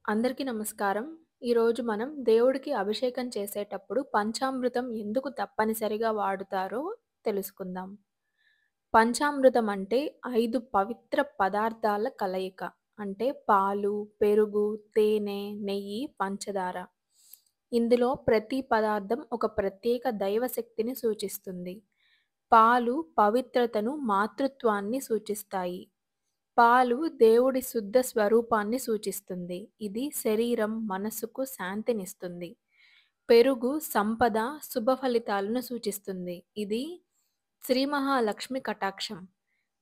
అందరికీ నమస్కారం. ఈరోజు మనం దేవుడికి అభిషేకం చేసేటప్పుడు పంచామృతం ఎందుకు తప్పనిసరిగా వాడుతారో తెలుసుకుందాం. పంచామృతం అంటే 5 పవిత్ర పదార్థాల కలయిక. అంటే పాలు, పెరుగు, తేనె, నెయ్యి, పంచదార. ఇందులో ప్రతి పదార్థం ఒక ప్రత్యేక దైవ శక్తిని సూచిస్తుంది. పాలు పవిత్రతను, మాతృత్వాన్ని సూచిస్తాయి. పాలు దేవుడి శుద్ధ స్వరూపాన్ని సూచిస్తుంది. ఇది శరీరం, మనసుకు శాంతినిస్తుంది. పెరుగు సంపద, శుభ ఫలితాలను సూచిస్తుంది. ఇది శ్రీ మహాలక్ష్మి కటాక్షం.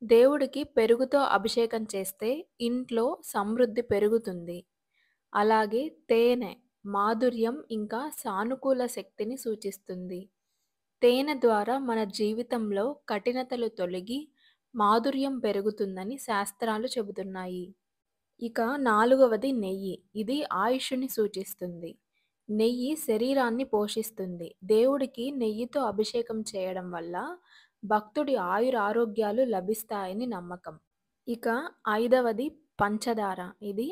దేవుడికి పెరుగుతో అభిషేకం చేస్తే ఇంట్లో సమృద్ధి పెరుగుతుంది. అలాగే తేనె మాధుర్యం ఇంకా సానుకూల శక్తిని సూచిస్తుంది. తేనె ద్వారా మన జీవితంలో కఠినతలు తొలగి మాధుర్యం పెరుగుతుందని శాస్త్రాలు చెబుతున్నాయి. ఇక నాలుగవది నెయ్యి. ఇది ఆయుష్షుని సూచిస్తుంది. నెయ్యి శరీరాన్ని పోషిస్తుంది. దేవుడికి నెయ్యితో అభిషేకం చేయడం వల్ల భక్తుడి ఆయురారోగ్యాలు లభిస్తాయని నమ్మకం. ఇక ఐదవది పంచదార. ఇది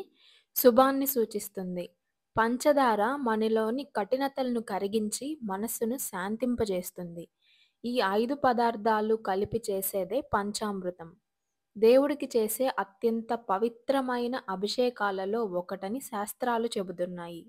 శుభాన్ని సూచిస్తుంది. పంచదార మనలోని కఠినతలను కరిగించి మనస్సును శాంతింపజేస్తుంది. ఈ 5 పదార్థాలు కలిపి చేసేదే పంచామృతం. దేవుడికి చేసే అత్యంత పవిత్రమైన అభిషేకాలలో ఒకటని శాస్త్రాలు చెబుతున్నాయి.